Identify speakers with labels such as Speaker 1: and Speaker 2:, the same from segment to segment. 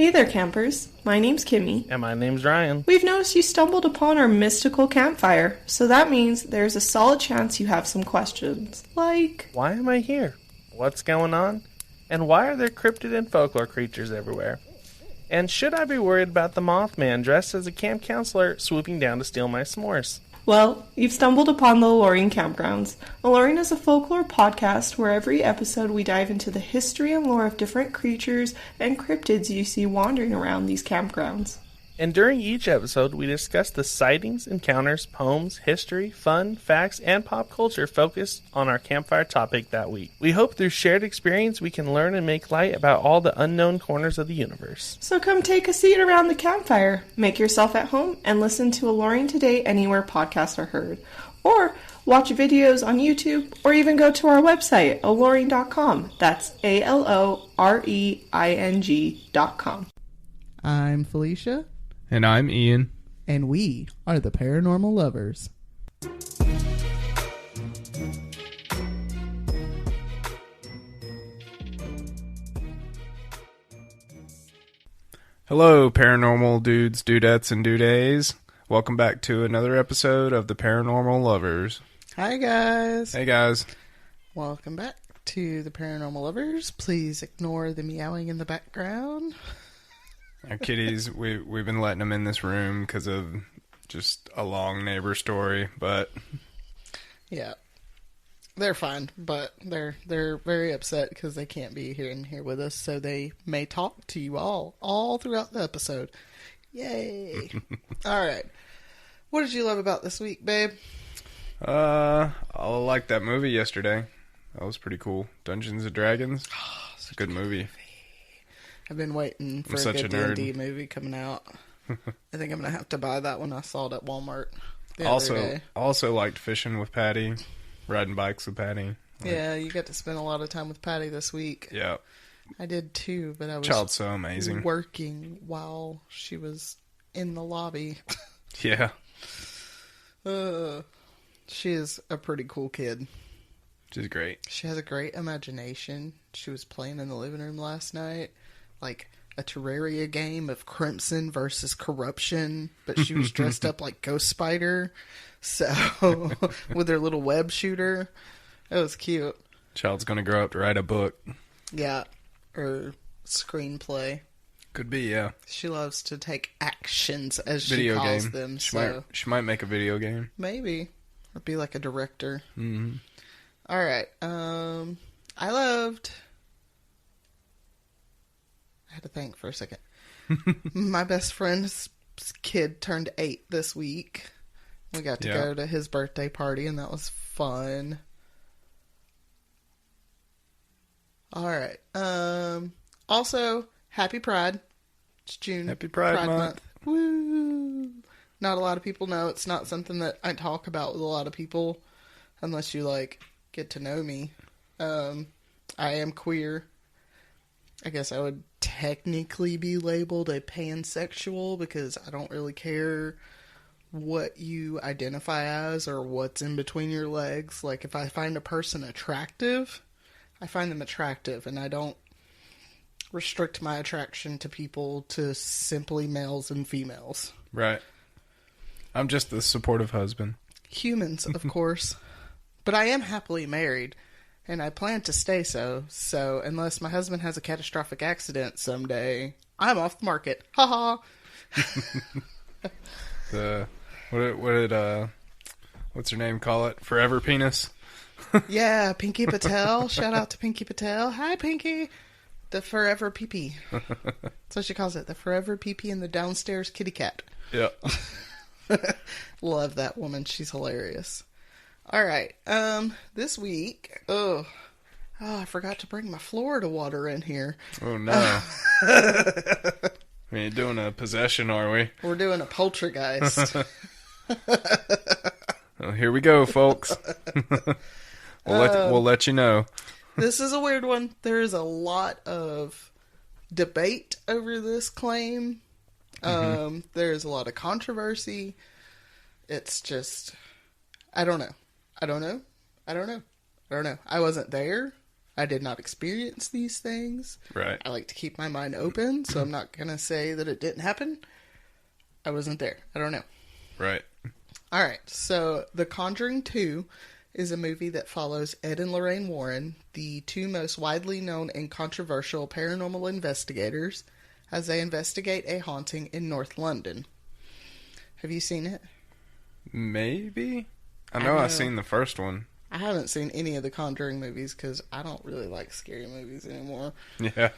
Speaker 1: Hey there, campers. My name's Kimmy.
Speaker 2: And my name's Ryan.
Speaker 1: We've noticed you stumbled upon our mystical campfire, so that means there's a solid chance you have some questions. Like,
Speaker 2: why am I here? What's going on? And why are there cryptid and folklore creatures everywhere? And should I be worried about the Mothman dressed as a camp counselor swooping down to steal my s'mores?
Speaker 1: Well, you've stumbled upon the Aloreing Campgrounds. Aloreing is a folklore podcast where every episode we dive into the history and lore of different creatures and cryptids you see wandering around these campgrounds.
Speaker 2: And during each episode, we discuss the sightings, encounters, poems, history, fun, facts, and pop culture focused on our campfire topic that week. We hope through shared experience we can learn and make light about all the unknown corners of the universe.
Speaker 1: So come take a seat around the campfire, make yourself at home, and listen to Aloreing Today anywhere podcasts are heard. Or watch videos on YouTube, or even go to our website, aloreing.com. That's ALOREING.com.
Speaker 3: I'm Felicia.
Speaker 4: And I'm Ian.
Speaker 3: And we are the Paranormal Lovers.
Speaker 4: Hello, paranormal dudes, dudettes, and dudays. Welcome back to another episode of the Paranormal Lovers.
Speaker 3: Hi, guys.
Speaker 4: Hey, guys.
Speaker 3: Welcome back to the Paranormal Lovers. Please ignore the meowing in the background.
Speaker 4: Our kitties, we've been letting them in this room because of just a long neighbor story, but...
Speaker 3: Yeah. They're fine, but they're very upset because they can't be here with us, so they may talk to you all throughout the episode. Yay! Alright. What did you love about this week, babe?
Speaker 4: I liked that movie yesterday. That was pretty cool. Dungeons and Dragons. It's a good movie.
Speaker 3: I've been waiting for a good D&D movie coming out. I think I'm going to have to buy that one. I saw it at Walmart the other day.
Speaker 4: Also liked fishing with Patty, riding bikes with Patty.
Speaker 3: Yeah, you got to spend a lot of time with Patty this week.
Speaker 4: Yeah.
Speaker 3: I did too, but I was
Speaker 4: Child's so amazing.
Speaker 3: Working while she was in the lobby.
Speaker 4: Yeah.
Speaker 3: She is a pretty cool kid.
Speaker 4: She's great.
Speaker 3: She has a great imagination. She was playing in the living room last night. Like a Terraria game of Crimson versus Corruption, but she was dressed up like Ghost Spider, so with her little web shooter. It was cute.
Speaker 4: Child's gonna grow up to write a book.
Speaker 3: Yeah, or screenplay.
Speaker 4: Could be, yeah.
Speaker 3: She loves to take actions, as
Speaker 4: video
Speaker 3: she calls
Speaker 4: game.
Speaker 3: them.
Speaker 4: She might make a video game.
Speaker 3: Maybe, or be like a director.
Speaker 4: Mm-hmm.
Speaker 3: All right. I had to think for a second. My best friend's kid turned 8 this week. We got to go to his birthday party, and that was fun. All right. Also, happy Pride. It's June.
Speaker 4: Happy Pride Month.
Speaker 3: Woo! Not a lot of people know. It's not something that I talk about with a lot of people, unless you, get to know me. I am queer. I guess I would technically be labeled a pansexual because I don't really care what you identify as or what's in between your legs. Like, if I find a person attractive, I find them attractive, and I don't restrict my attraction to people to simply males and females.
Speaker 4: Right. I'm just the supportive husband.
Speaker 3: Humans, of course. But I am happily married. And I plan to stay so. So unless my husband has a catastrophic accident someday, I'm off the market. Ha ha.
Speaker 4: What's her name call it? Forever penis?
Speaker 3: Yeah, Pinky Patel. Shout out to Pinky Patel. Hi, Pinky. The forever pee-pee. That's what she calls it. The forever pee-pee and the downstairs kitty cat.
Speaker 4: Yeah.
Speaker 3: Love that woman. She's hilarious. All right. This week, I forgot to bring my Florida water in here.
Speaker 4: Oh no. We ain't doing a possession, are we?
Speaker 3: We're doing a poltergeist.
Speaker 4: Well, here we go, folks. We'll let you know.
Speaker 3: This is a weird one. There is a lot of debate over this claim. There's a lot of controversy. It's just, I don't know. I wasn't there. I did not experience these things.
Speaker 4: Right.
Speaker 3: I like to keep my mind open, so I'm not going to say that it didn't happen. I wasn't there. I don't know.
Speaker 4: Right.
Speaker 3: All right, so The Conjuring 2 is a movie that follows Ed and Lorraine Warren, the two most widely known and controversial paranormal investigators, as they investigate a haunting in North London. Have you seen it?
Speaker 4: Maybe? I know I've seen the first one.
Speaker 3: I haven't seen any of the Conjuring movies because I don't really like scary movies anymore.
Speaker 4: Yeah.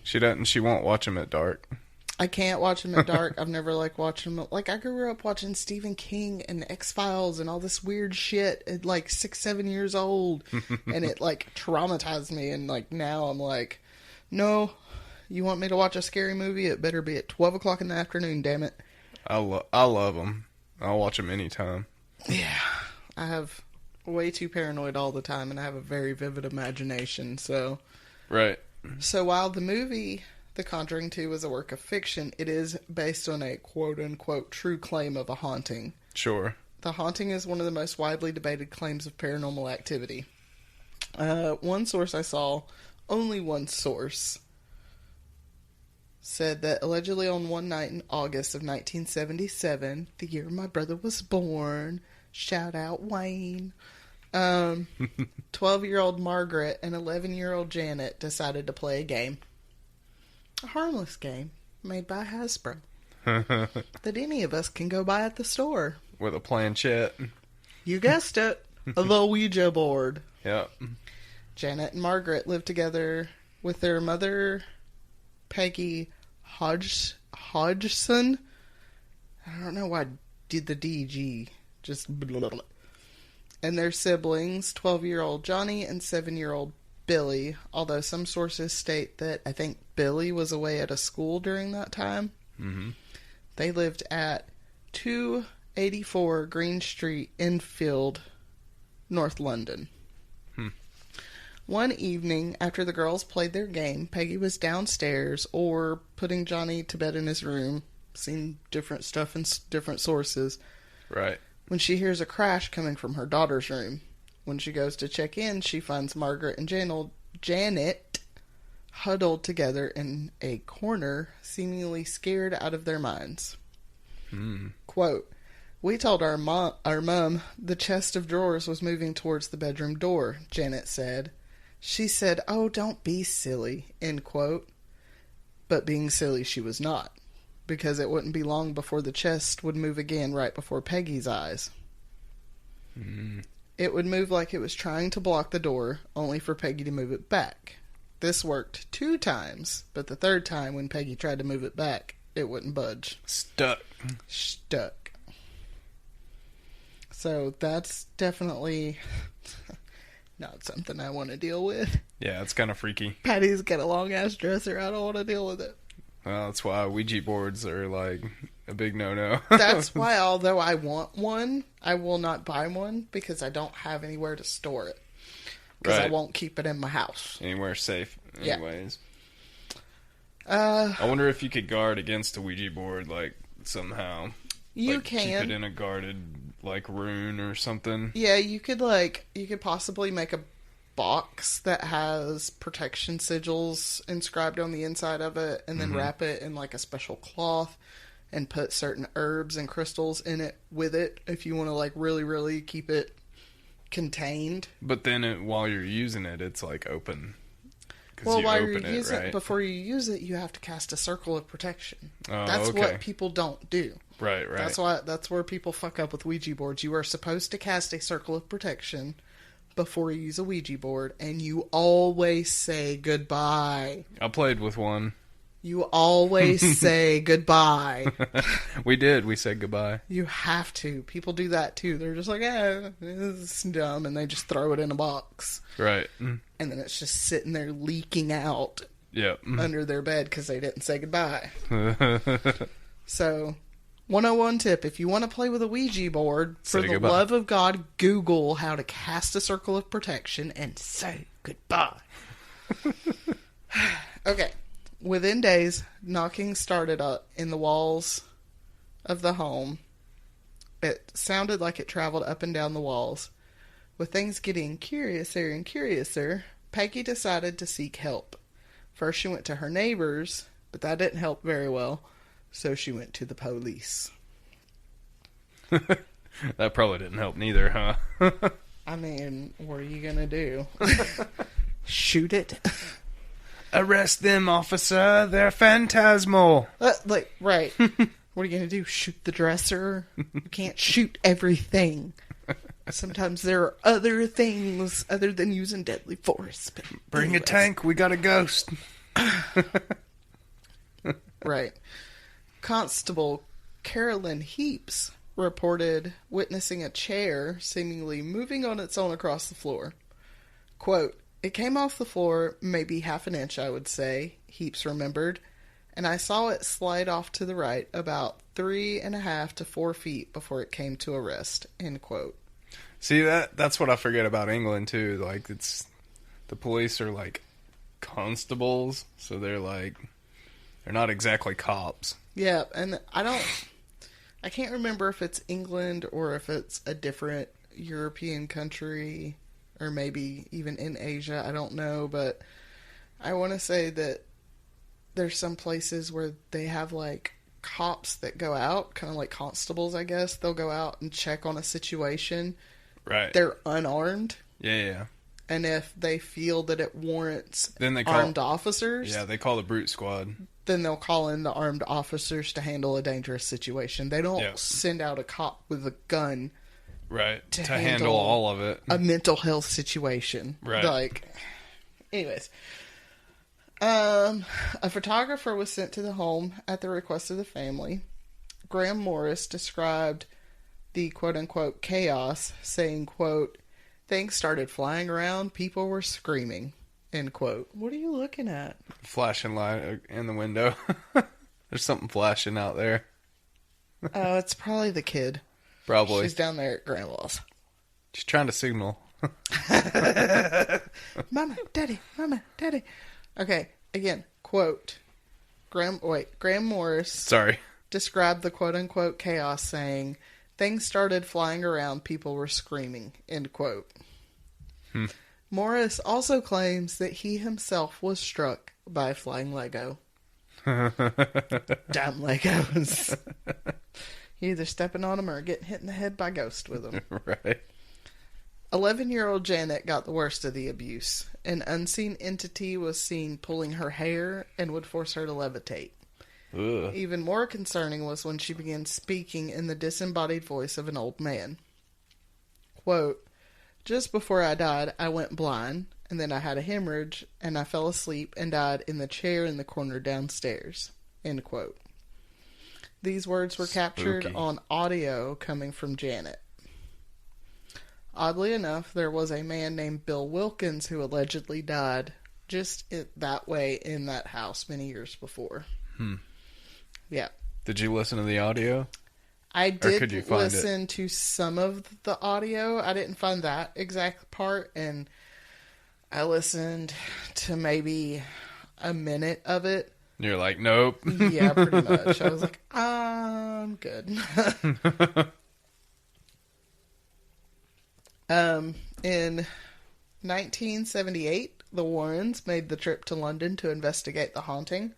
Speaker 4: She doesn't. She won't watch them at dark.
Speaker 3: I can't watch them at dark. I've never liked watching them. Like, I grew up watching Stephen King and X-Files and all this weird shit at, like, 6, 7 years old. And it, like, traumatized me. And, like, now I'm like, no, you want me to watch a scary movie? It better be at 12 o'clock in the afternoon, damn it.
Speaker 4: I love them. I'll watch them anytime.
Speaker 3: Yeah. I have way too paranoid all the time, and I have a very vivid imagination, so...
Speaker 4: Right.
Speaker 3: So while the movie The Conjuring 2 was a work of fiction, it is based on a quote-unquote true claim of a haunting.
Speaker 4: Sure.
Speaker 3: The haunting is one of the most widely debated claims of paranormal activity. One source I saw, only one source, said that allegedly on one night in August of 1977, the year my brother was born, shout out Wayne, 12-year-old Margaret and 11-year-old Janet decided to play a game. A harmless game made by Hasbro that any of us can go buy at the store.
Speaker 4: With a planchette.
Speaker 3: You guessed it. The Ouija board.
Speaker 4: Yep.
Speaker 3: Janet and Margaret lived together with their mother, Peggy Hodgson. I don't know why I did the DG. Just blah, blah, blah. And their siblings, 12-year-old Johnny and 7-year-old Billy, although some sources state that I think Billy was away at a school during that time.
Speaker 4: Mm-hmm.
Speaker 3: They lived at 284 Green Street, Enfield, North London. One evening, after the girls played their game, Peggy was downstairs or putting Johnny to bed in his room, seen different stuff in different sources.
Speaker 4: Right.
Speaker 3: When she hears a crash coming from her daughter's room. When she goes to check in, she finds Margaret and Janet huddled together in a corner, seemingly scared out of their minds. Quote, "We told our mom the chest of drawers was moving towards the bedroom door," Janet said. She said, "Oh, don't be silly," end quote. But being silly she was not, because it wouldn't be long before the chest would move again right before Peggy's eyes. It would move like it was trying to block the door, only for Peggy to move it back. This worked 2 times, but the 3rd time when Peggy tried to move it back, it wouldn't budge. Stuck. So that's definitely not something I want to deal with.
Speaker 4: Yeah, it's kind of freaky.
Speaker 3: Patty's got a long-ass dresser. I don't want to deal with it.
Speaker 4: Well, that's why Ouija boards are, like, a big no-no.
Speaker 3: That's why, although I want one, I will not buy one because I don't have anywhere to store it. Because I won't keep it in my house.
Speaker 4: Anywhere safe, anyways.
Speaker 3: Yeah.
Speaker 4: I wonder if you could guard against a Ouija board, like, somehow.
Speaker 3: You
Speaker 4: like,
Speaker 3: can.
Speaker 4: Keep it in a guarded, like, room or something.
Speaker 3: Yeah, you could possibly make a box that has protection sigils inscribed on the inside of it, and then wrap it in, like, a special cloth and put certain herbs and crystals in it with it if you want to, like, really, really keep it contained.
Speaker 4: But then while you're using it, it's, like, open.
Speaker 3: Well, while you're using it, before you use it, you have to cast a circle of protection. That's what people don't do.
Speaker 4: Right.
Speaker 3: That's where people fuck up with Ouija boards. You are supposed to cast a circle of protection before you use a Ouija board, and you always say goodbye.
Speaker 4: I played with one.
Speaker 3: You always say goodbye.
Speaker 4: We did. We said goodbye.
Speaker 3: You have to. People do that too. They're just like, this is dumb, and they just throw it in a box.
Speaker 4: Right.
Speaker 3: And then it's just sitting there leaking out under their bed because they didn't say goodbye. So, 101 tip. If you want to play with a Ouija board, for the love of God, Google how to cast a circle of protection and say goodbye. Okay. Within days, knocking started up in the walls of the home. It sounded like it traveled up and down the walls. With things getting curiouser and curiouser, Peggy decided to seek help. First she went to her neighbors, but that didn't help very well, so she went to the police.
Speaker 4: That probably didn't help neither, huh?
Speaker 3: I mean, what are you gonna do? Shoot it?
Speaker 4: Arrest them, officer. They're phantasmal.
Speaker 3: Right. What are you gonna do? Shoot the dresser? You can't shoot everything. Sometimes there are other things other than using deadly force. But
Speaker 4: Bring
Speaker 3: anyways.
Speaker 4: a tank. We got a ghost.
Speaker 3: Right. Constable Carolyn Heaps reported witnessing a chair seemingly moving on its own across the floor. Quote, "It came off the floor maybe half an inch, I would say," Heaps remembered, "and I saw it slide off to the right about 3.5 to 4 feet before it came to a rest." End quote.
Speaker 4: See, that's what I forget about England, too. Like, it's... The police are, like, constables, so they're, like... They're not exactly cops.
Speaker 3: Yeah, and I can't remember if it's England or if it's a different European country or maybe even in Asia. I don't know, but I want to say that there's some places where they have like cops that go out, kind of like constables, I guess. They'll go out and check on a situation.
Speaker 4: Right.
Speaker 3: They're unarmed.
Speaker 4: Yeah.
Speaker 3: And if they feel that it warrants
Speaker 4: Then they
Speaker 3: armed officers,
Speaker 4: Yeah, they call the brute squad.
Speaker 3: then they'll call in the armed officers to handle a dangerous situation. They don't send out a cop with a gun
Speaker 4: Right. To handle all of it.
Speaker 3: A mental health situation.
Speaker 4: Right.
Speaker 3: Like, anyways. A photographer was sent to the home at the request of the family. Graham Morris described the quote-unquote chaos, saying, quote, "Things started flying around, people were screaming," end quote. What are you looking at?
Speaker 4: Flashing light in the window. There's something flashing out there.
Speaker 3: Oh, it's probably the kid.
Speaker 4: Probably.
Speaker 3: She's down there at Grandma's.
Speaker 4: She's trying to signal.
Speaker 3: Mama, daddy, mama, daddy. Okay, again, quote. Graham Morris
Speaker 4: Sorry.
Speaker 3: described the quote-unquote chaos, saying, "Things started flying around, people were screaming," end quote. Morris also claims that he himself was struck by a flying Lego. Damn Legos. You're either stepping on them or getting hit in the head by a ghost with them.
Speaker 4: Right.
Speaker 3: 11-year-old Janet got the worst of the abuse. An unseen entity was seen pulling her hair and would force her to levitate.
Speaker 4: Ugh.
Speaker 3: Even more concerning was when she began speaking in the disembodied voice of an old man. Quote, "Just before I died, I went blind, and then I had a hemorrhage, and I fell asleep and died in the chair in the corner downstairs." End quote. These words were captured
Speaker 4: Spooky.
Speaker 3: on audio coming from Janet. Oddly enough, there was a man named Bill Wilkins who allegedly died just that way in that house many years before. Yeah.
Speaker 4: Did you listen to the audio?
Speaker 3: I
Speaker 4: could
Speaker 3: did
Speaker 4: you find
Speaker 3: listen to some of the audio. I didn't find that exact part, and I listened to maybe a minute of it.
Speaker 4: You're like, nope.
Speaker 3: Yeah, pretty much. I was like, I'm good. In 1978, the Warrens made the trip to London to investigate the haunting.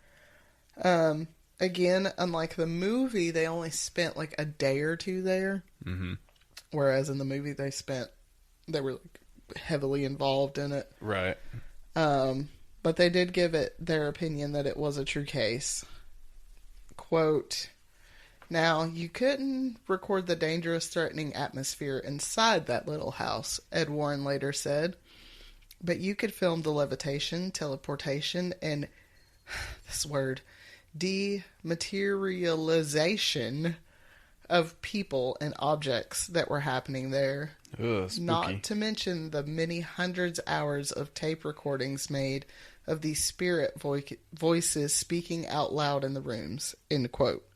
Speaker 3: Again, unlike the movie, they only spent like a day or two there.
Speaker 4: Mm-hmm.
Speaker 3: Whereas in the movie, they were like heavily involved in it.
Speaker 4: Right.
Speaker 3: But they did give it their opinion that it was a true case. Quote, "Now, you couldn't record the dangerous, threatening atmosphere inside that little house," Ed Warren later said. "But you could film the levitation, teleportation, and this word, dematerialization of people and objects that were happening there.
Speaker 4: Ugh, spooky.
Speaker 3: Not to mention the many hundreds hours of tape recordings made of these spirit voices speaking out loud in the rooms." End quote.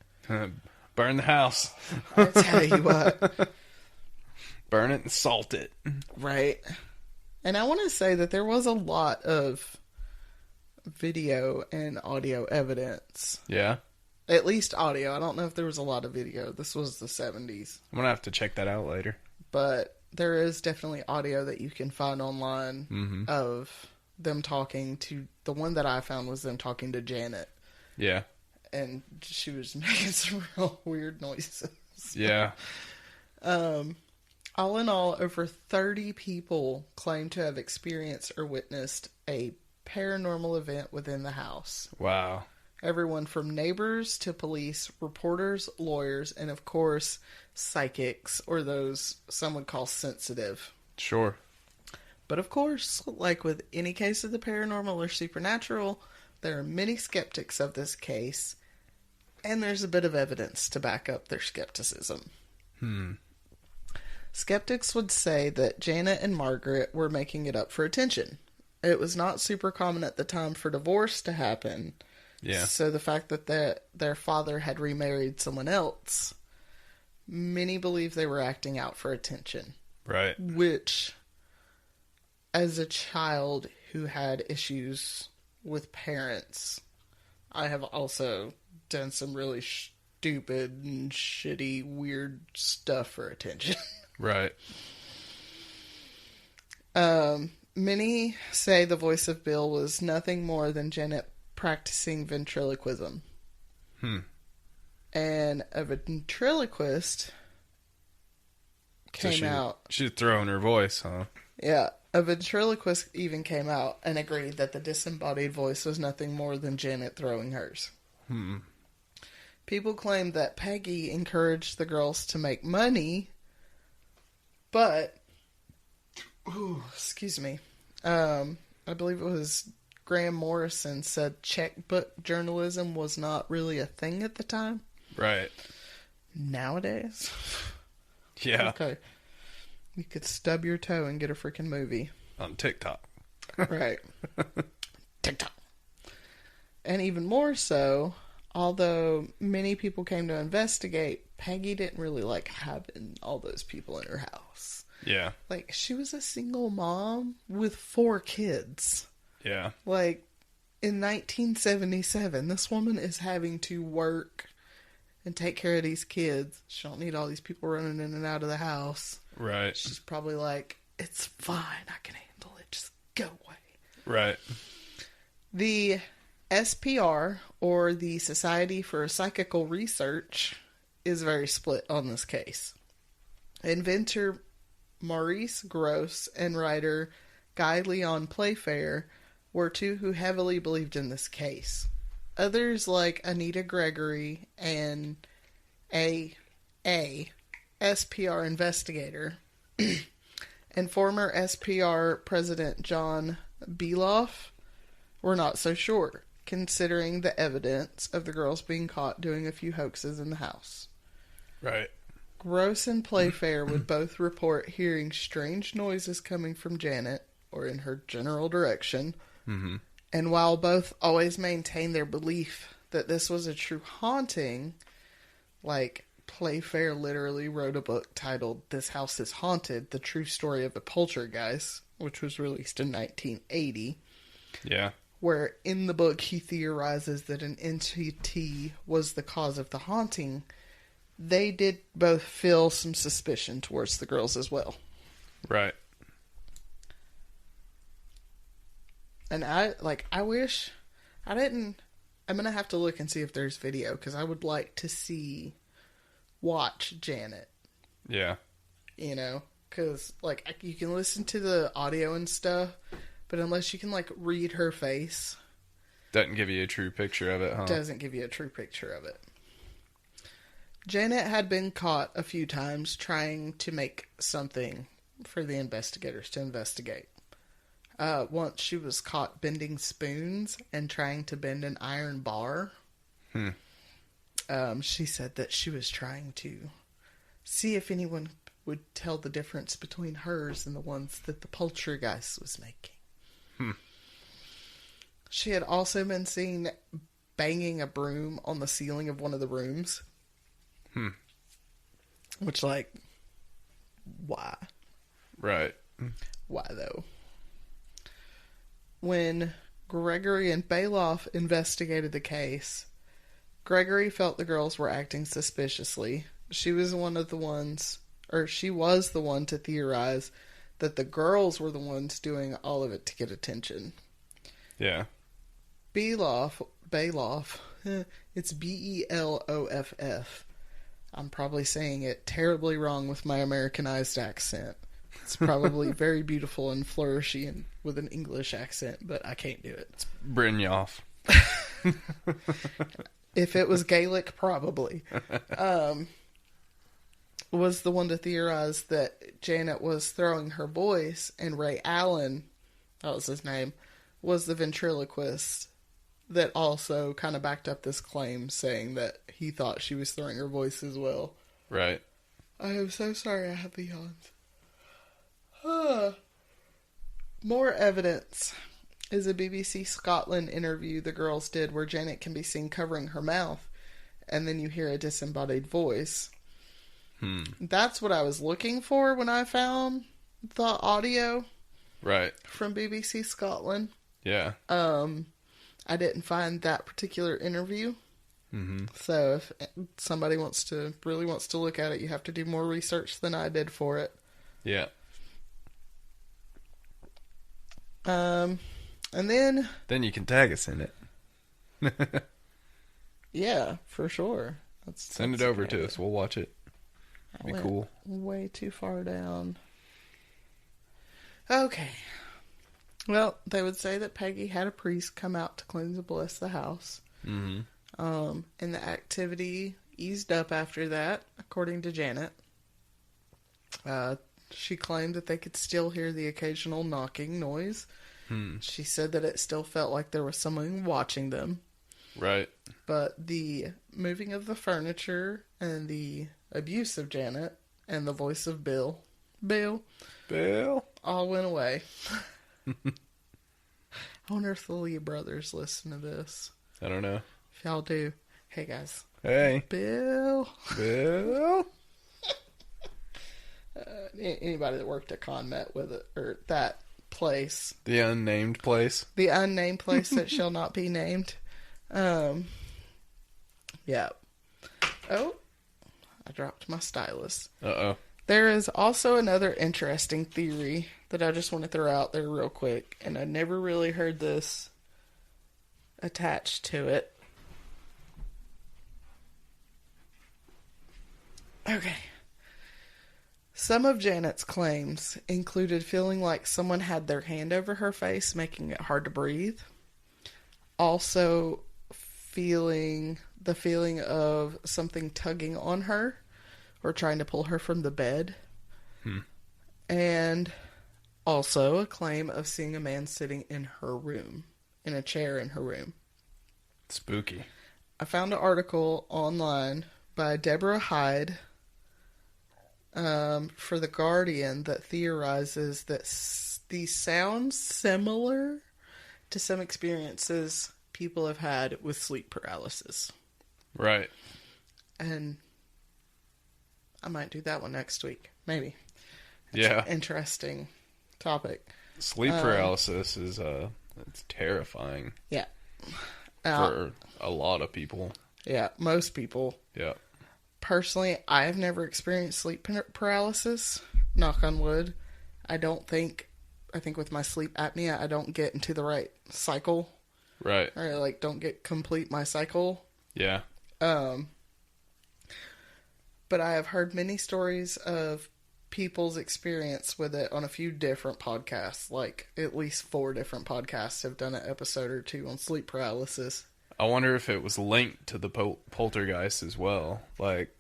Speaker 4: Burn the house.
Speaker 3: I tell you what.
Speaker 4: Burn it and salt it.
Speaker 3: Right. And I want to say that there was a lot of video and audio evidence.
Speaker 4: Yeah.
Speaker 3: At least audio. I don't know if there was a lot of video. This was the 70s.
Speaker 4: I'm going to have to check that out later.
Speaker 3: But there is definitely audio that you can find online of them talking to, the one that I found was them talking to Janet.
Speaker 4: Yeah.
Speaker 3: And she was making some real weird noises.
Speaker 4: Yeah.
Speaker 3: All in all, over 30 people claim to have experienced or witnessed a paranormal event within the house.
Speaker 4: Wow.
Speaker 3: Everyone from neighbors to police, reporters, lawyers, and of course, psychics, or those some would call sensitive.
Speaker 4: Sure.
Speaker 3: But of course, like with any case of the paranormal or supernatural, there are many skeptics of this case, and there's a bit of evidence to back up their skepticism. Skeptics would say that Janet and Margaret were making it up for attention. It was not super common at the time for divorce to happen.
Speaker 4: Yeah.
Speaker 3: So the fact that their father had remarried someone else, many believe they were acting out for attention.
Speaker 4: Right.
Speaker 3: Which, as a child who had issues with parents, I have also done some really stupid and shitty, weird stuff for attention.
Speaker 4: Right.
Speaker 3: Many say the voice of Bill was nothing more than Janet practicing ventriloquism. And a ventriloquist came out.
Speaker 4: She's throwing her voice, huh?
Speaker 3: Yeah. A ventriloquist even came out and agreed that the disembodied voice was nothing more than Janet throwing hers. People claim that Peggy encouraged the girls to make money, but, excuse me, I believe it was Graham Morrison said checkbook journalism was not really a thing at the time.
Speaker 4: Right.
Speaker 3: Nowadays?
Speaker 4: Yeah.
Speaker 3: Okay. You could stub your toe and get a freaking movie.
Speaker 4: On TikTok.
Speaker 3: Right. TikTok. And even more so, although many people came to investigate, Peggy didn't really like having all those people in her house.
Speaker 4: Yeah.
Speaker 3: Like, she was a single mom with 4 kids.
Speaker 4: Yeah.
Speaker 3: Like, in 1977, this woman is having to work and take care of these kids. She don't need all these people running in and out of the house.
Speaker 4: Right.
Speaker 3: She's probably like, it's fine, I can handle it, just go away.
Speaker 4: Right.
Speaker 3: The SPR, or the Society for Psychical Research, is very split on this case. Inventor Maurice Grosse and writer Guy Leon Playfair were 2 who heavily believed in this case. Others, like Anita Gregory and a SPR investigator and former SPR President John Beloff, were not so sure, considering the evidence of the girls being caught doing a few hoaxes in the house.
Speaker 4: Right.
Speaker 3: Grosse and Playfair would both report hearing strange noises coming from Janet, or in her general direction. And while both always maintained their belief that this was a true haunting, like, Playfair literally wrote a book titled This House is Haunted, The True Story of a Poltergeist, which was released in 1980.
Speaker 4: Yeah.
Speaker 3: Where in the book he theorizes that an entity was the cause of the haunting. They did both feel some suspicion towards the girls as well.
Speaker 4: Right.
Speaker 3: And I wish I didn't. I'm going to have to look and see if there's video, because I would like to watch Janet.
Speaker 4: Yeah.
Speaker 3: You know, because, like, you can listen to the audio and stuff, but unless you can, like, read her face,
Speaker 4: Doesn't give you a true picture of it, huh?
Speaker 3: doesn't give you a true picture of it. Janet had been caught a few times trying to make something for the investigators to investigate. Once she was caught bending spoons and trying to bend an iron bar. She said that she was trying to see if anyone would tell the difference between hers and the ones that the poltergeist was making. She had also been seen banging a broom on the ceiling of one of the rooms. Which, like, why?
Speaker 4: Right.
Speaker 3: Why, though? When Gregory and Bailoff investigated the case, Gregory felt the girls were acting suspiciously. She was one of the ones, or she was the one to theorize that the girls were the ones doing all of it to get attention.
Speaker 4: Yeah.
Speaker 3: Beloff, it's Beloff. I'm probably saying it terribly wrong with my Americanized accent. It's probably very beautiful and flourishy and with an English accent, but I can't do it.
Speaker 4: Brynjolf.
Speaker 3: If it was Gaelic, probably. Was the one to theorize that Janet was throwing her voice, and Ray Allen, that was his name, was the ventriloquist that also kind of backed up this claim, saying that he thought she was throwing her voice as well.
Speaker 4: Right.
Speaker 3: I am so sorry I have the yawns. More evidence is a BBC Scotland interview the girls did where Janet can be seen covering her mouth, and then you hear a disembodied voice. That's what I was looking for when I found the audio.
Speaker 4: Right.
Speaker 3: From BBC Scotland.
Speaker 4: Yeah.
Speaker 3: I didn't find that particular interview. Mm-hmm. So if somebody really wants to look at it, you have to do more research than I did for it.
Speaker 4: Yeah.
Speaker 3: And then
Speaker 4: you can tag us in it.
Speaker 3: Yeah, for sure.
Speaker 4: Send it over to us. We'll watch it. Be cool.
Speaker 3: Way too far down. Okay. Well, they would say that Peggy had a priest come out to cleanse and bless the house. Mm-hmm. And the activity eased up after that, according to Janet. She claimed that they could still hear the occasional knocking noise. She said that it still felt like there was someone watching them.
Speaker 4: Right.
Speaker 3: But the moving of the furniture and the abuse of Janet and the voice of Bill all went away. I wonder if the Lee brothers listen to this.
Speaker 4: I don't know.
Speaker 3: If y'all do, hey guys.
Speaker 4: Hey.
Speaker 3: Bill. Anybody that worked at ConMet with it, or that place.
Speaker 4: The unnamed place.
Speaker 3: The unnamed place that shall not be named. Yeah. Oh, I dropped my stylus.
Speaker 4: Uh-oh.
Speaker 3: There is also another interesting theory that I just want to throw out there real quick, and I never really heard this attached to it. Okay. Some of Janet's claims included feeling like someone had their hand over her face, making it hard to breathe. Also, the feeling of something tugging on her or trying to pull her from the bed. And also a claim of seeing a man sitting in her room, in a chair in her room.
Speaker 4: Spooky.
Speaker 3: I found an article online by Deborah Hyde for The Guardian that theorizes that these sound similar to some experiences people have had with sleep paralysis.
Speaker 4: Right.
Speaker 3: And I might do that one next week. Maybe.
Speaker 4: That's
Speaker 3: an interesting topic.
Speaker 4: Sleep paralysis is it's terrifying.
Speaker 3: Yeah.
Speaker 4: For a lot of people.
Speaker 3: Yeah, most people.
Speaker 4: Yeah.
Speaker 3: Personally, I have never experienced sleep paralysis. Knock on wood. I think with my sleep apnea, I don't get into the right cycle.
Speaker 4: Right.
Speaker 3: Or don't complete my cycle.
Speaker 4: Yeah.
Speaker 3: But I have heard many stories of people's experience with it on a few different podcasts. Like, at least 4 different podcasts have done an episode or 2 on sleep paralysis.
Speaker 4: I wonder if it was linked to the poltergeist as well. Like,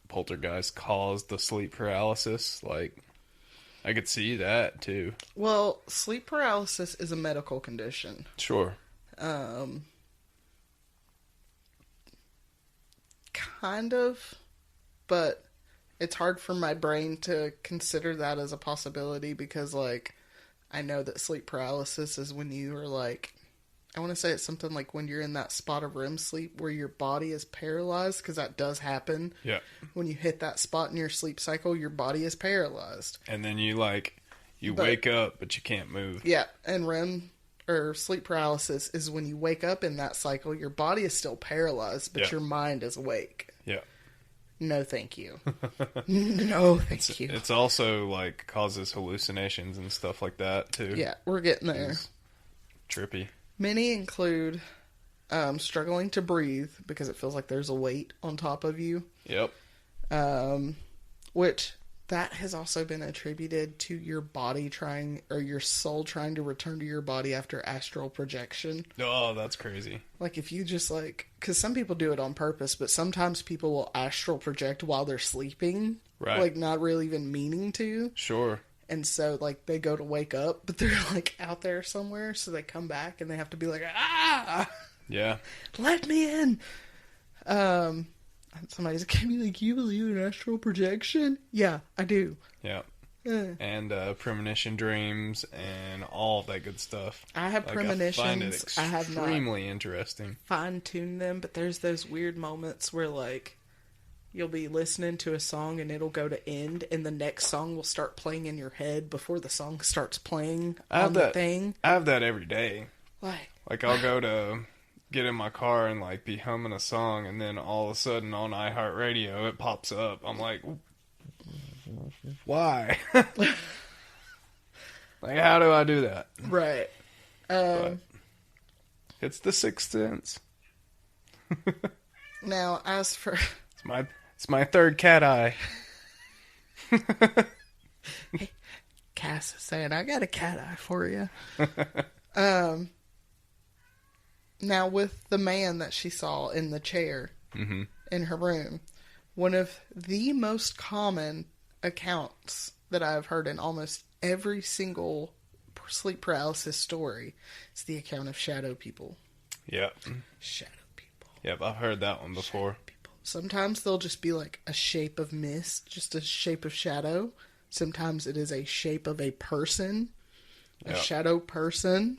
Speaker 4: poltergeist caused the sleep paralysis. Like, I could see that, too.
Speaker 3: Well, sleep paralysis is a medical condition.
Speaker 4: Sure.
Speaker 3: Kind of, but it's hard for my brain to consider that as a possibility because, I know that sleep paralysis is when you are, I want to say it's something like when you're in that spot of REM sleep where your body is paralyzed, because that does happen.
Speaker 4: Yeah.
Speaker 3: When you hit that spot in your sleep cycle, your body is paralyzed.
Speaker 4: And then you wake up, but you can't move.
Speaker 3: Yeah, and REM, or sleep paralysis, is when you wake up in that cycle, your body is still paralyzed, but your mind is awake.
Speaker 4: Yeah.
Speaker 3: no thank you. No thank you.
Speaker 4: It's also, like, causes hallucinations and stuff like that, too.
Speaker 3: Yeah, we're getting there.
Speaker 4: It's trippy.
Speaker 3: Many include struggling to breathe because it feels like there's a weight on top of you.
Speaker 4: Yep.
Speaker 3: Which that has also been attributed to your body your soul trying to return to your body after astral projection.
Speaker 4: Oh, that's crazy.
Speaker 3: Like if you just because some people do it on purpose, but sometimes people will astral project while they're sleeping.
Speaker 4: Right.
Speaker 3: Like not really even meaning to.
Speaker 4: Sure.
Speaker 3: And so like they go to wake up, but they're like out there somewhere. So they come back and they have to be like, ah,
Speaker 4: Yeah.
Speaker 3: let me in. Somebody's like, can you believe in astral projection? Yeah, I do.
Speaker 4: Yeah. And premonition dreams and all of that good stuff.
Speaker 3: I have premonitions.
Speaker 4: I find it
Speaker 3: I have not
Speaker 4: extremely interesting.
Speaker 3: fine-tuned them, but there's those weird moments where like you'll be listening to a song and it'll go to end and the next song will start playing in your head before the song starts playing on the thing.
Speaker 4: I have that every day.
Speaker 3: Like
Speaker 4: I'll go to get in my car and like be humming a song, and then all of a sudden on iHeartRadio it pops up. I'm like, why? Like, how do I do that?
Speaker 3: right.
Speaker 4: But it's the Sixth Sense.
Speaker 3: Now, as for
Speaker 4: It's my third cat eye.
Speaker 3: Cass is saying, I got a cat eye for you. Now, with the man that she saw in the chair in her room, one of the most common accounts that I've heard in almost every single sleep paralysis story is the account of shadow people.
Speaker 4: Yep.
Speaker 3: Shadow people.
Speaker 4: Yep, I've heard that one before.
Speaker 3: People. Sometimes they'll just be like a shape of mist, just a shape of shadow. Sometimes it is a shape of a person, a shadow person.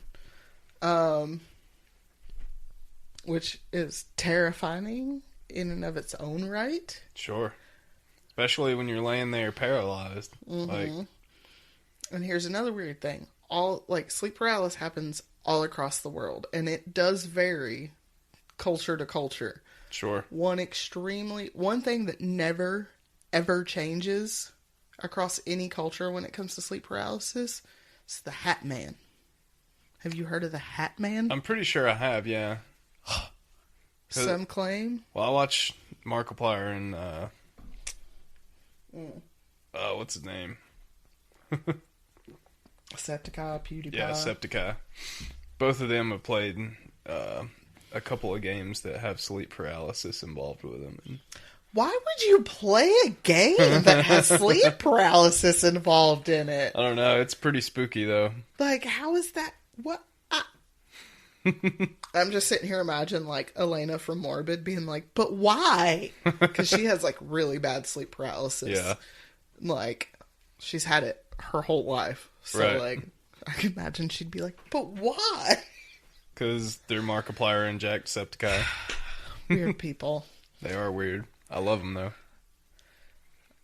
Speaker 3: Which is terrifying in and of its own right.
Speaker 4: Sure. Especially when you're laying there paralyzed. Like,
Speaker 3: and here's another weird thing. Sleep paralysis happens all across the world, and it does vary culture to culture.
Speaker 4: sure.
Speaker 3: One thing that never, ever changes across any culture when it comes to sleep paralysis is the Hat Man. Have you heard of the Hat Man?
Speaker 4: I'm pretty sure I have, yeah.
Speaker 3: Some claim.
Speaker 4: Well, I watch Markiplier and, what's his name?
Speaker 3: Septiceye, PewDiePie.
Speaker 4: Yeah, Septiceye. Both of them have played a couple of games that have sleep paralysis involved with them.
Speaker 3: Why would you play a game that has sleep paralysis involved in it?
Speaker 4: I don't know. It's pretty spooky, though.
Speaker 3: Like, how is that? What? I'm just sitting here imagining, like, Elena from Morbid being like, but why? Because she has, like, really bad sleep paralysis.
Speaker 4: Yeah.
Speaker 3: Like, she's had it her whole life. So,
Speaker 4: Right.
Speaker 3: like, I can imagine she'd be like, but why?
Speaker 4: Because they're Markiplier and Jacksepticeye.
Speaker 3: Weird people.
Speaker 4: They are weird. I love them, though.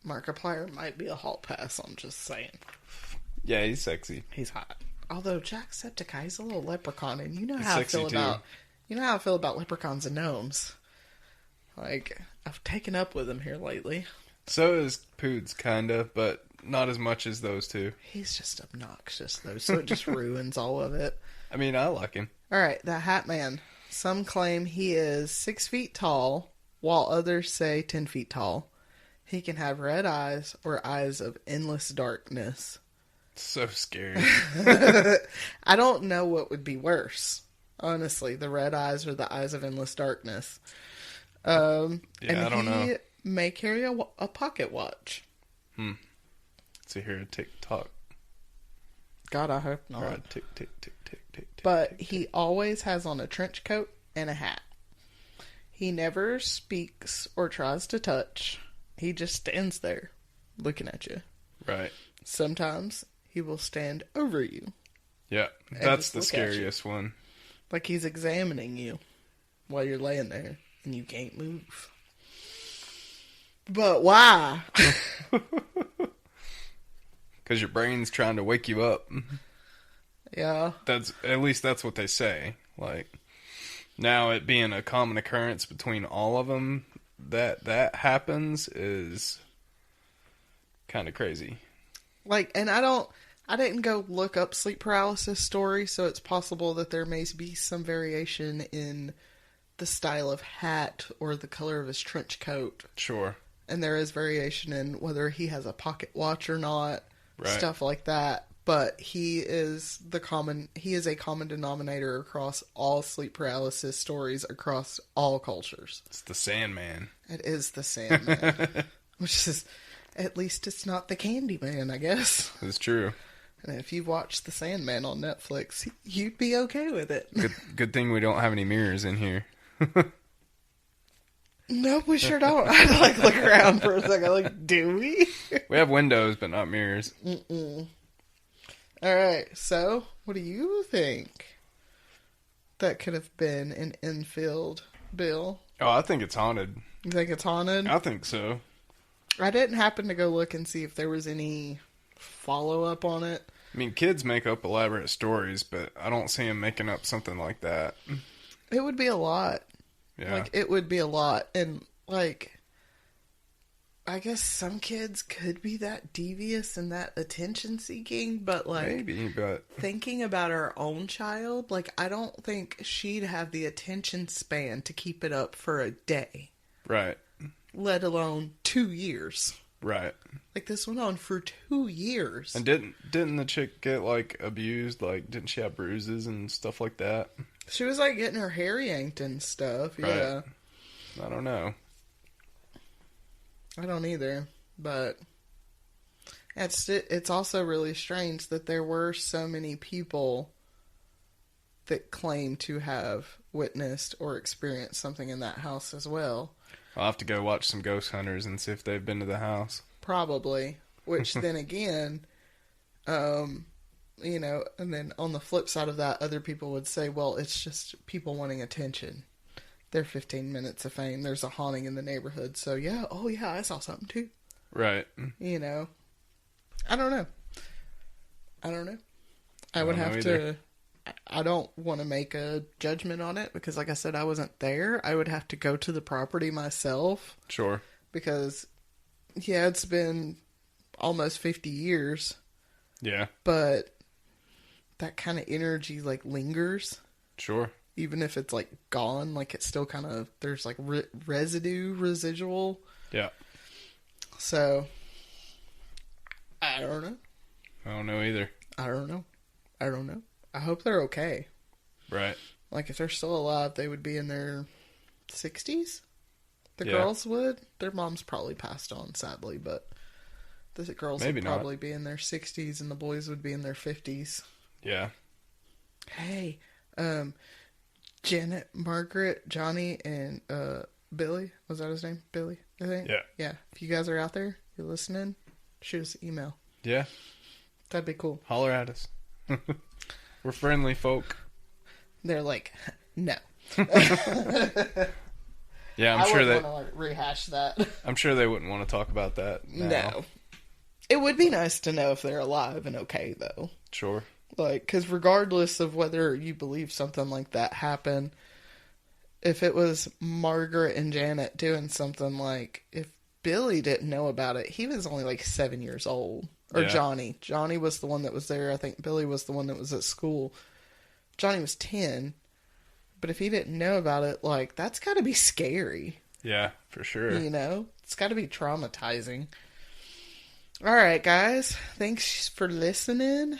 Speaker 3: Markiplier might be a hall pass, I'm just saying.
Speaker 4: Yeah, he's sexy.
Speaker 3: He's hot. Although Jacksepticeye, he's a little leprechaun, and you know
Speaker 4: He's
Speaker 3: how I
Speaker 4: sexy,
Speaker 3: feel
Speaker 4: too.
Speaker 3: about leprechauns and gnomes. Like, I've taken up with him here lately.
Speaker 4: So is Poods, kinda, but not as much as those two.
Speaker 3: He's just obnoxious, though, so it just ruins all of it.
Speaker 4: I mean, I like him.
Speaker 3: Alright, the Hat Man. Some claim he is 6 feet tall, while others say 10 feet tall. He can have red eyes or eyes of endless darkness.
Speaker 4: So scary.
Speaker 3: I don't know what would be worse, honestly, the red eyes or the eyes of endless darkness.
Speaker 4: I don't know.
Speaker 3: He may carry a pocket watch.
Speaker 4: So here, tick-tock.
Speaker 3: God, I hope not.
Speaker 4: Or a tick-tick-tick-tick-tick.
Speaker 3: But he always has on a trench coat and a hat. He never speaks or tries to touch. He just stands there looking at you.
Speaker 4: Right.
Speaker 3: Sometimes he will stand over you.
Speaker 4: Yeah,
Speaker 3: And
Speaker 4: that's
Speaker 3: just
Speaker 4: the
Speaker 3: look at you.
Speaker 4: scariest one.
Speaker 3: Like he's examining you while you're laying there and you can't move. But why?
Speaker 4: Because your brain's trying to wake you up.
Speaker 3: Yeah.
Speaker 4: At least that's what they say. Like, now it being a common occurrence between all of them, that happens is kind of crazy.
Speaker 3: Like, and I didn't go look up sleep paralysis stories, so it's possible that there may be some variation in the style of hat or the color of his trench coat.
Speaker 4: Sure.
Speaker 3: And there is variation in whether he has a pocket watch or not,
Speaker 4: Right.
Speaker 3: stuff like that. But he is a common denominator across all sleep paralysis stories across all cultures.
Speaker 4: It's the Sandman.
Speaker 3: It is the Sandman. Which is, at least it's not the Candyman, I guess.
Speaker 4: It's true.
Speaker 3: And if you've watched the Sandman on Netflix, you'd be okay with it.
Speaker 4: Good thing we don't have any mirrors in here.
Speaker 3: No, we sure don't. I'd look around for a second. Like, do we?
Speaker 4: We have windows, but not mirrors.
Speaker 3: All right, so what do you think that could have been in Enfield, Bill?
Speaker 4: Oh, I think it's haunted.
Speaker 3: You think it's haunted?
Speaker 4: I think so.
Speaker 3: I didn't happen to go look and see if there was any follow-up on it.
Speaker 4: I mean, kids make up elaborate stories, but I don't see them making up something like that.
Speaker 3: It would be a lot.
Speaker 4: Yeah.
Speaker 3: Like, it would be a lot. And, like, I guess some kids could be that devious and that attention-seeking, but, like,
Speaker 4: Maybe, but
Speaker 3: thinking about our own child, like, I don't think she'd have the attention span to keep it up for a day,
Speaker 4: right.
Speaker 3: let alone 2 years.
Speaker 4: Right.
Speaker 3: Like, this went on for 2 years.
Speaker 4: And didn't the chick get, like, abused? Like, didn't she have bruises and stuff like that?
Speaker 3: She was, like, getting her hair yanked and stuff, yeah.
Speaker 4: Right. I don't know.
Speaker 3: I don't either, but it's also really strange that there were so many people that claim to have witnessed or experienced something in that house as well.
Speaker 4: I'll have to go watch some ghost hunters and see if they've been to the house.
Speaker 3: Probably. Which then again, you know, and then on the flip side of that, other people would say, well, it's just people wanting attention. They're 15 minutes of fame. There's a haunting in the neighborhood. So yeah, oh yeah, I saw something too.
Speaker 4: Right.
Speaker 3: You know. I don't know. I would have to... I don't want to make a judgment on it because, like I said, I wasn't there. I would have to go to the property myself.
Speaker 4: Sure.
Speaker 3: Because, yeah, it's been almost 50 years.
Speaker 4: Yeah.
Speaker 3: But that kind of energy, like, lingers.
Speaker 4: Sure.
Speaker 3: Even if it's, like, gone, like, it's still kind of... There's, like, residual.
Speaker 4: Yeah.
Speaker 3: So, I don't know.
Speaker 4: I don't know either.
Speaker 3: I don't know. I hope they're okay.
Speaker 4: Right.
Speaker 3: Like, if they're still alive, they would be in their 60s? The
Speaker 4: Yeah.
Speaker 3: girls would? Their moms probably passed on, sadly, but the girls
Speaker 4: Maybe
Speaker 3: would
Speaker 4: not.
Speaker 3: probably be in their 60s and the boys would be in their 50s.
Speaker 4: Yeah.
Speaker 3: Hey, Janet, Margaret, Johnny, and Billy, was that his name? Billy, I think?
Speaker 4: Yeah.
Speaker 3: Yeah. If you guys are out there, you're listening, shoot us an email.
Speaker 4: Yeah.
Speaker 3: That'd be cool.
Speaker 4: Holler at us. We're friendly folk.
Speaker 3: They're like, no.
Speaker 4: Yeah,
Speaker 3: I wouldn't want to rehash that.
Speaker 4: I'm sure they wouldn't want to talk about that now.
Speaker 3: No. It would be nice to know if they're alive and okay, though.
Speaker 4: Sure.
Speaker 3: Like, because regardless of whether you believe something like that happened, if it was Margaret and Janet doing something like, if Billy didn't know about it, he was only like 7 years old. Or
Speaker 4: Yeah.
Speaker 3: Johnny. Johnny was the one that was there. I think Billy was the one that was at school. Johnny was 10. But if he didn't know about it, like, that's got to be scary.
Speaker 4: Yeah, for sure.
Speaker 3: You know? It's got to be traumatizing. All right, guys. Thanks for listening.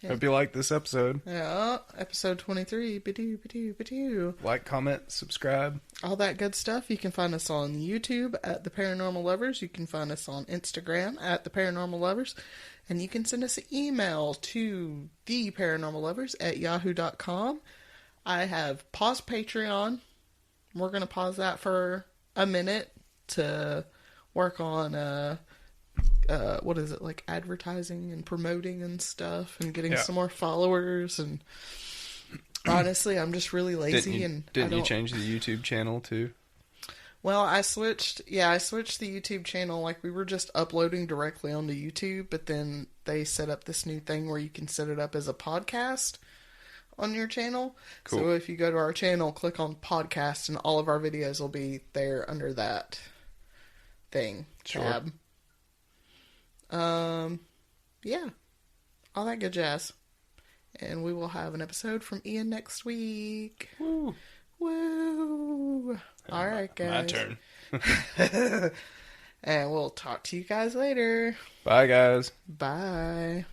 Speaker 4: Hope you like this episode.
Speaker 3: Yeah, episode 23. Ba-doo.
Speaker 4: Like, comment, subscribe.
Speaker 3: All that good stuff. You can find us on YouTube at The Paranormal Lovers. You can find us on Instagram at The Paranormal Lovers. And you can send us an email to theparanormallovers@yahoo.com. I have paused Patreon. We're going to pause that for a minute to work on, what is it, like advertising and promoting and stuff and getting some more followers. And honestly, I'm just really lazy.
Speaker 4: Didn't you change the YouTube channel too?
Speaker 3: Well, I switched the YouTube channel. Like, we were just uploading directly onto YouTube, but then they set up this new thing where you can set it up as a podcast on your channel.
Speaker 4: Cool.
Speaker 3: So if you go to our channel, click on podcast, and all of our videos will be there under that thing.
Speaker 4: Sure.
Speaker 3: Tab. Yeah. All that good jazz. And we will have an episode from Ian next week.
Speaker 4: Woo.
Speaker 3: Woo. All right, guys.
Speaker 4: My turn.
Speaker 3: And we'll talk to you guys later.
Speaker 4: Bye, guys.
Speaker 3: Bye.